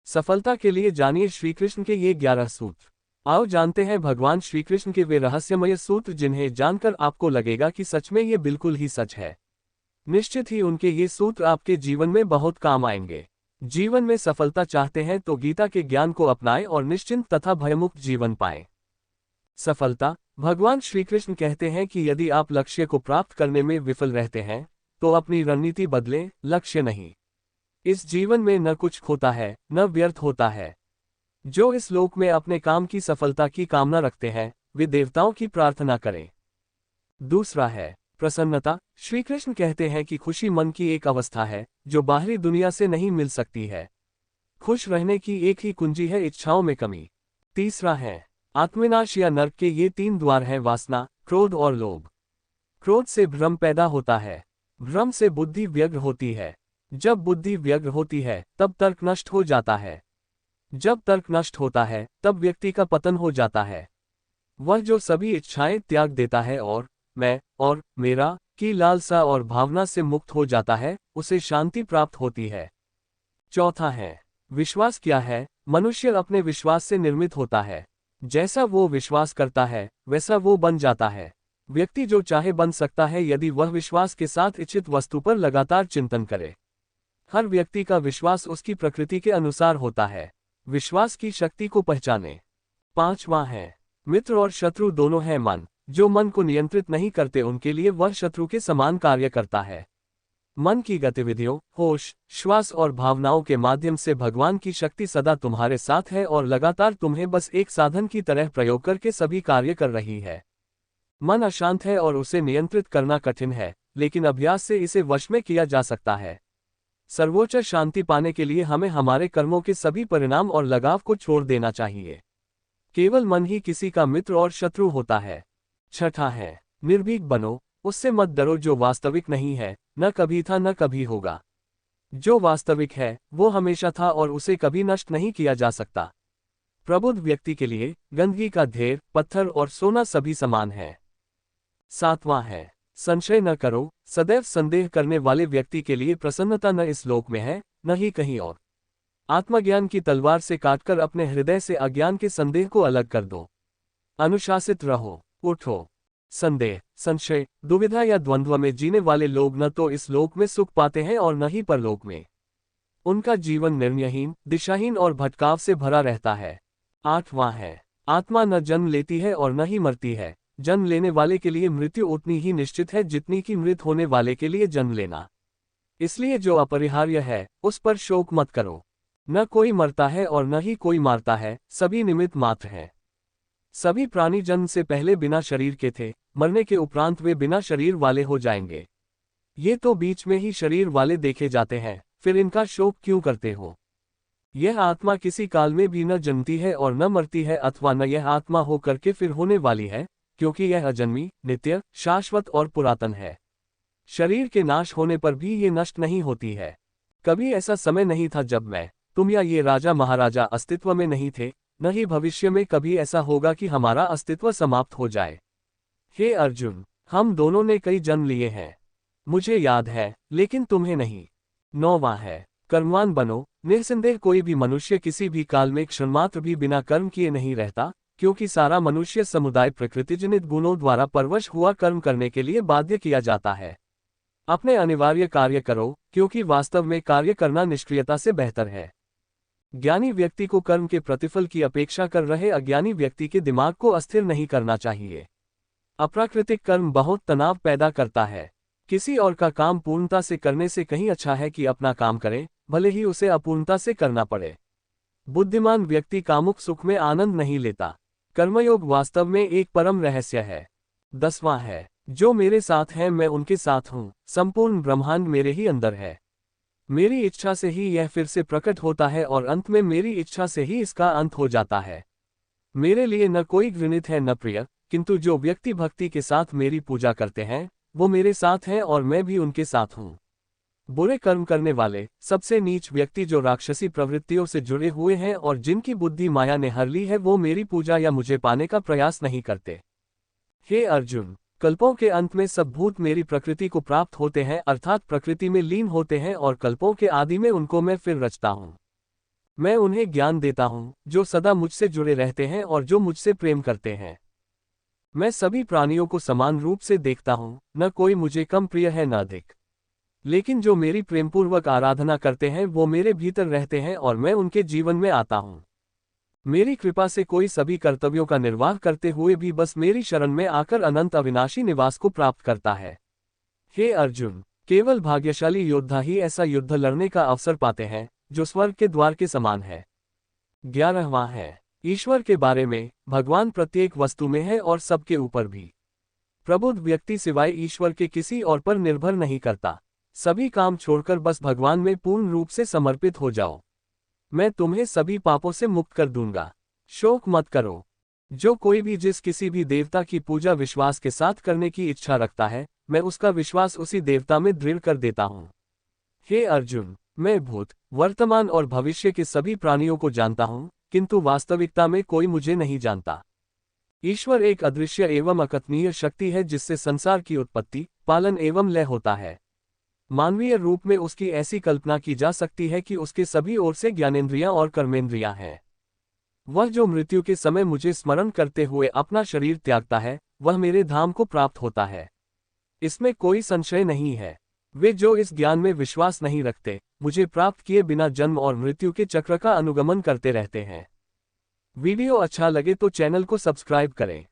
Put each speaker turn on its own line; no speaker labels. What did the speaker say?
सफलता के लिए जानिए श्री कृष्ण के ये 11 सूत्र। आओ जानते हैं भगवान श्री कृष्ण के वे रहस्यमय सूत्र जिन्हें जानकर आपको लगेगा कि सच में ये बिल्कुल ही सच है। निश्चित ही उनके ये सूत्र आपके जीवन में बहुत काम आएंगे। जीवन में सफलता चाहते हैं तो गीता के ज्ञान को अपनाएं और निश्चिंत तथा भयमुक्त जीवन पाएं। सफलता। भगवान श्री कृष्ण कहते हैं कि यदि आप लक्ष्य को प्राप्त करने में विफल रहते हैं तो अपनी रणनीति बदलें, लक्ष्य नहीं। इस जीवन में न कुछ खोता है न व्यर्थ होता है। जो इस लोक में अपने काम की सफलता की कामना रखते हैं वे देवताओं की प्रार्थना करें। दूसरा है प्रसन्नता। श्री कृष्ण कहते हैं कि खुशी मन की एक अवस्था है जो बाहरी दुनिया से नहीं मिल सकती है। खुश रहने की एक ही कुंजी है इच्छाओं में कमी। तीसरा है आत्मविनाश या नरक के ये 3 द्वार हैं वासना, क्रोध और लोभ। क्रोध से भ्रम पैदा होता है, भ्रम से बुद्धि व्यग्र होती है, जब बुद्धि व्यग्र होती है तब तर्क नष्ट हो जाता है, जब तर्क नष्ट होता है तब व्यक्ति का पतन हो जाता है। वह जो सभी इच्छाएं त्याग देता है और मैं और मेरा की लालसा और भावना से मुक्त हो जाता है उसे शांति प्राप्त होती है। चौथा है विश्वास। क्या है? मनुष्य अपने विश्वास से निर्मित होता है। जैसा वो विश्वास करता है वैसा वो बन जाता है। व्यक्ति जो चाहे बन सकता है यदि वह विश्वास के साथ इच्छित वस्तु पर लगातार चिंतन करे। हर व्यक्ति का विश्वास उसकी प्रकृति के अनुसार होता है। विश्वास की शक्ति को पहचाने। 5वां है मित्र और शत्रु दोनों हैं मन। जो मन को नियंत्रित नहीं करते उनके लिए वह शत्रु के समान कार्य करता है। मन की गतिविधियों, होश, श्वास और भावनाओं के माध्यम से भगवान की शक्ति सदा तुम्हारे साथ है और लगातार तुम्हें बस एक साधन की तरह प्रयोग करके सभी कार्य कर रही है। मन अशांत है और उसे नियंत्रित करना कठिन है, लेकिन अभ्यास से इसे वश में किया जा सकता है। सर्वोच्च शांति पाने के लिए हमें हमारे कर्मों के सभी परिणाम और लगाव को छोड़ देना चाहिए। केवल मन ही किसी का मित्र और शत्रु होता है। 6ठा है निर्भीक बनो। उससे मत डरो जो वास्तविक नहीं है, न कभी था न कभी होगा। जो वास्तविक है वो हमेशा था और उसे कभी नष्ट नहीं किया जा सकता। प्रबुद्ध व्यक्ति के लिए गंदगी का ढेर, पत्थर और सोना सभी समान है। 7वां है संशय न करो। सदैव संदेह करने वाले व्यक्ति के लिए प्रसन्नता न इस लोक में है न ही कहीं और। आत्मज्ञान की तलवार से काटकर अपने हृदय से अज्ञान के संदेह को अलग कर दो। अनुशासित रहो, उठो। संदेह, संशय, दुविधा या द्वंद्व में जीने वाले लोग न तो इस लोक में सुख पाते हैं और न ही परलोक में। उनका जीवन निर्णयहीन, दिशाहीन और भटकाव से भरा रहता है। 8वां है आत्मा न जन्म लेती है और न ही मरती है। जन्म लेने वाले के लिए मृत्यु उतनी ही निश्चित है जितनी कि मृत होने वाले के लिए जन्म लेना। इसलिए जो अपरिहार्य है उस पर शोक मत करो। न कोई मरता है और न ही कोई मारता है, सभी निमित्त मात्र हैं। सभी प्राणी जन्म से पहले बिना शरीर के थे, मरने के उपरांत वे बिना शरीर वाले हो जाएंगे। ये तो बीच में ही शरीर वाले देखे जाते हैं, फिर इनका शोक क्यों करते हो? यह आत्मा किसी काल में भी न जन्मती है और न मरती है, अथवा न यह आत्मा हो करके फिर होने वाली है, क्योंकि यह अजन्मी, नित्य, शाश्वत और पुरातन है। शरीर के नाश होने पर भी ये नष्ट नहीं होती है। कभी ऐसा समय नहीं था जब मैं, तुम या ये राजा महाराजा अस्तित्व में नहीं थे, न ही भविष्य में कभी ऐसा होगा कि हमारा अस्तित्व समाप्त हो जाए। हे अर्जुन, हम दोनों ने कई जन्म लिए हैं। मुझे याद है, लेकिन तुम्हें नहीं। 9वां है कर्मवान बनो। निस्संदेह कोई भी मनुष्य किसी भी काल में क्षणमात्र भी बिना कर्म किए नहीं रहता, क्योंकि सारा मनुष्य समुदाय प्रकृतिजनित गुणों द्वारा परवश हुआ कर्म करने के लिए बाध्य किया जाता है। अपने अनिवार्य कार्य करो, क्योंकि वास्तव में कार्य करना निष्क्रियता से बेहतर है। ज्ञानी व्यक्ति को कर्म के प्रतिफल की अपेक्षा कर रहे अज्ञानी व्यक्ति के दिमाग को अस्थिर नहीं करना चाहिए। अप्राकृतिक कर्म बहुत तनाव पैदा करता है। किसी और का काम पूर्णता से करने से कहीं अच्छा है कि अपना काम करे, भले ही उसे अपूर्णता से करना पड़े। बुद्धिमान व्यक्ति कामुक सुख में आनंद नहीं लेता। कर्मयोग वास्तव में एक परम रहस्य है। 10वां है जो मेरे साथ हैं मैं उनके साथ हूँ। संपूर्ण ब्रह्मांड मेरे ही अंदर है। मेरी इच्छा से ही यह फिर से प्रकट होता है और अंत में मेरी इच्छा से ही इसका अंत हो जाता है। मेरे लिए न कोई घृणित है न प्रिय, किंतु जो व्यक्ति भक्ति के साथ मेरी पूजा करते हैं वो मेरे साथ हैं और मैं भी उनके साथ हूँ। बुरे कर्म करने वाले, सबसे नीच व्यक्ति जो राक्षसी प्रवृत्तियों से जुड़े हुए हैं और जिनकी बुद्धि माया ने हर ली है, वो मेरी पूजा या मुझे पाने का प्रयास नहीं करते। हे अर्जुन, कल्पों के अंत में सब भूत मेरी प्रकृति को प्राप्त होते हैं, अर्थात प्रकृति में लीन होते हैं, और कल्पों के आदि में उनको मैं फिर रचता हूँ। मैं उन्हें ज्ञान देता हूँ, जो सदा मुझसे जुड़े रहते हैं और जो मुझसे प्रेम करते हैं। मैं सभी प्राणियों को समान रूप से देखता हूँ, न कोई मुझे कम प्रिय है न अधिक। लेकिन जो मेरी प्रेमपूर्वक आराधना करते हैं वो मेरे भीतर रहते हैं और मैं उनके जीवन में आता हूँ। मेरी कृपा से कोई सभी कर्तव्यों का निर्वाह करते हुए भी बस मेरी शरण में आकर अनंत अविनाशी निवास को प्राप्त करता है। हे अर्जुन, केवल भाग्यशाली योद्धा ही ऐसा युद्ध लड़ने का अवसर पाते हैं, जो स्वर्ग के द्वार के समान है। 11वां है ईश्वर के बारे में। भगवान प्रत्येक वस्तु में है और सबके ऊपर भी। प्रबुद्ध व्यक्ति सिवाय ईश्वर के किसी और पर निर्भर नहीं करता। सभी काम छोड़कर बस भगवान में पूर्ण रूप से समर्पित हो जाओ। मैं तुम्हें सभी पापों से मुक्त कर दूंगा। शोक मत करो। जो कोई भी जिस किसी भी देवता की पूजा विश्वास के साथ करने की इच्छा रखता है, मैं उसका विश्वास उसी देवता में दृढ़ कर देता हूँ। हे अर्जुन, मैं भूत, वर्तमान और भविष्य के सभी प्राणियों को जानता हूँ, किंतु वास्तविकता में कोई मुझे नहीं जानता। ईश्वर एक अदृश्य एवं अकथनीय शक्ति है जिससे संसार की उत्पत्ति, पालन एवं लय होता है। मानवीय रूप में उसकी ऐसी कल्पना की जा सकती है कि उसके सभी ओर से ज्ञानेंद्रियां और कर्मेंद्रियां हैं। वह जो मृत्यु के समय मुझे स्मरण करते हुए अपना शरीर त्यागता है, वह मेरे धाम को प्राप्त होता है। इसमें कोई संशय नहीं है। वे जो इस ज्ञान में विश्वास नहीं रखते, मुझे प्राप्त किए बिना जन्म और मृत्यु के चक्र का अनुगमन करते रहते हैं। वीडियो अच्छा लगे तो चैनल को सब्सक्राइब करें।